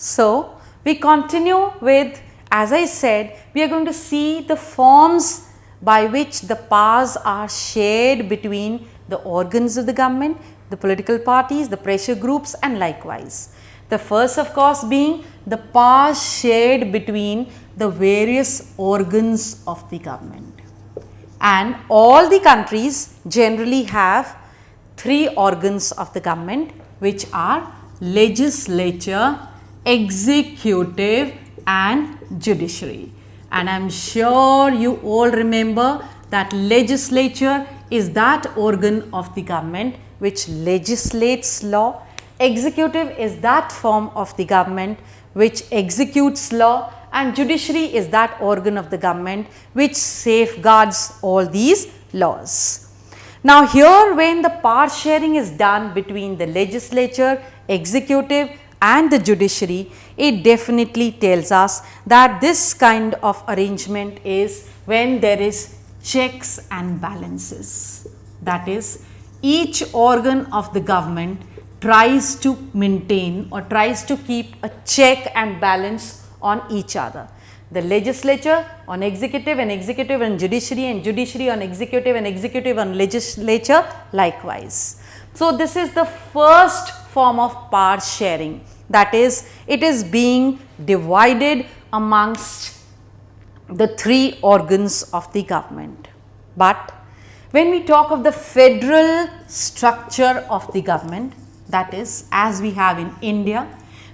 So, we continue with, as I said, we are going to see the forms by which the powers are shared between the organs of the government, the political parties, the pressure groups and likewise. The first of course being the powers shared between the various organs of the government. And all the countries generally have three organs of the government, which are legislature, executive and judiciary. And I am sure you all remember that legislature is that organ of the government which legislates law. Executive is that form of the government which executes law, and judiciary is that organ of the government which safeguards all these laws. Now here, when the power sharing is done between the legislature, executive and the judiciary, it definitely tells us that this kind of arrangement is when there is checks and balances. That is, each organ of the government tries to maintain or tries to keep a check and balance on each other. The legislature on executive and executive on judiciary and judiciary on executive and executive on legislature likewise. So, this is the first form of power sharing, that is, it is being divided amongst the three organs of the government. But when we talk of the federal structure of the government, that is, as we have in India,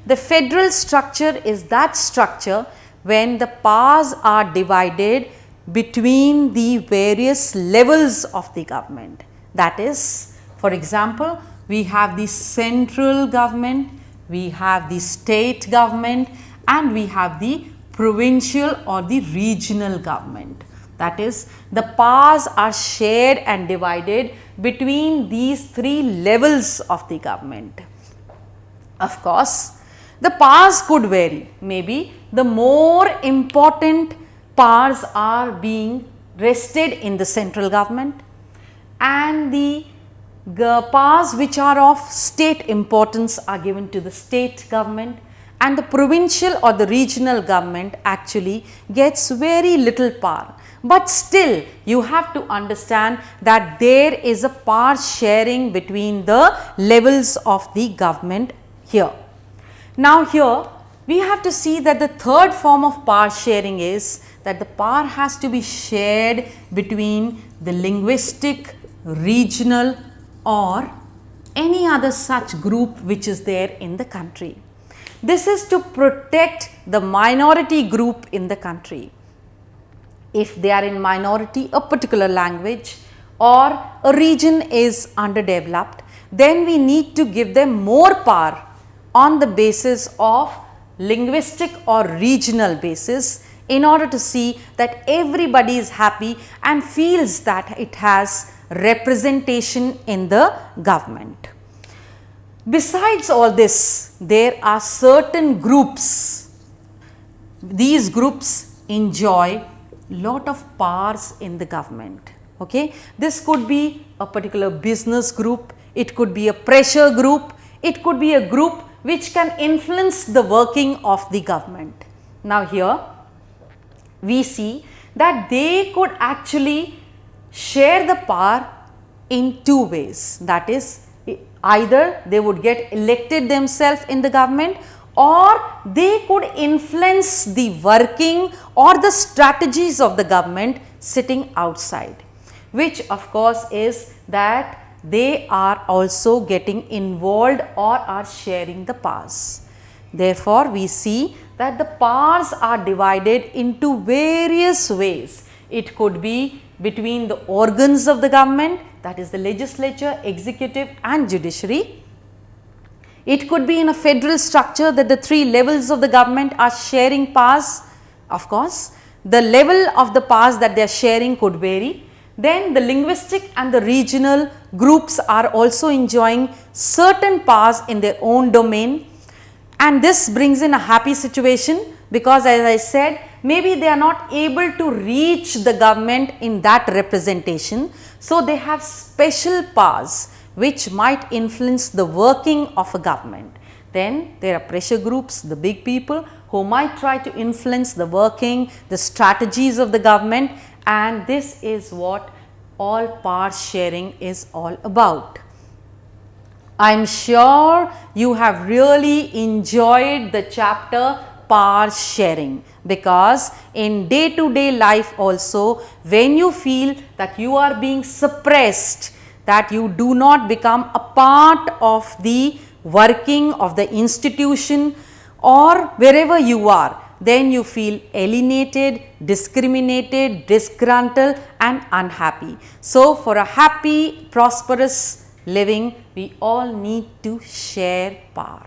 the federal structure is that structure when the powers are divided between the various levels of the government. That is, for example, we have the central government, we have the state government and we have the provincial or the regional government. That is, the powers are shared and divided between these three levels of the government. Of course, the powers could vary. Maybe the more important powers are being rested in the central government, and the powers which are of state importance are given to the state government, and the provincial or the regional government actually gets very little power. But still, you have to understand that there is a power sharing between the levels of the government here. Now here, we have to see that the third form of power sharing is that the power has to be shared between the linguistic, regional or any other such group which is there in the country. This is to protect the minority group in the country. If they are in minority, a particular language or a region is underdeveloped, then we need to give them more power on the basis of linguistic or regional basis in order to see that everybody is happy and feels that it has representation in the government. Besides all this, there are certain groups. These groups enjoy lot of powers in the government. Okay, this could be a particular business group, it could be a pressure group, it could be a group which can influence the working of the government. Now here we see that they could actually share the power in two ways. That is, either they would get elected themselves in the government, or they could influence the working or the strategies of the government sitting outside, which of course is that they are also getting involved or are sharing the powers. Therefore, we see that the powers are divided into various ways. It could be between the organs of the government, that is the legislature, executive and judiciary. It could be in a federal structure that the three levels of the government are sharing powers. Of course, the level of the powers that they are sharing could vary. Then the linguistic and the regional groups are also enjoying certain powers in their own domain, and this brings in a happy situation because, as I said, maybe they are not able to reach the government in that representation. So, they have special powers which might influence the working of a government. Then there are pressure groups, the big people who might try to influence the working, the strategies of the government, and this is what all power sharing is all about. I am sure you have really enjoyed the chapter power sharing, because in day to day life also, when you feel that you are being suppressed, that you do not become a part of the working of the institution or wherever you are, then you feel alienated, discriminated, disgruntled and unhappy. So, for a happy, prosperous living, we all need to share power.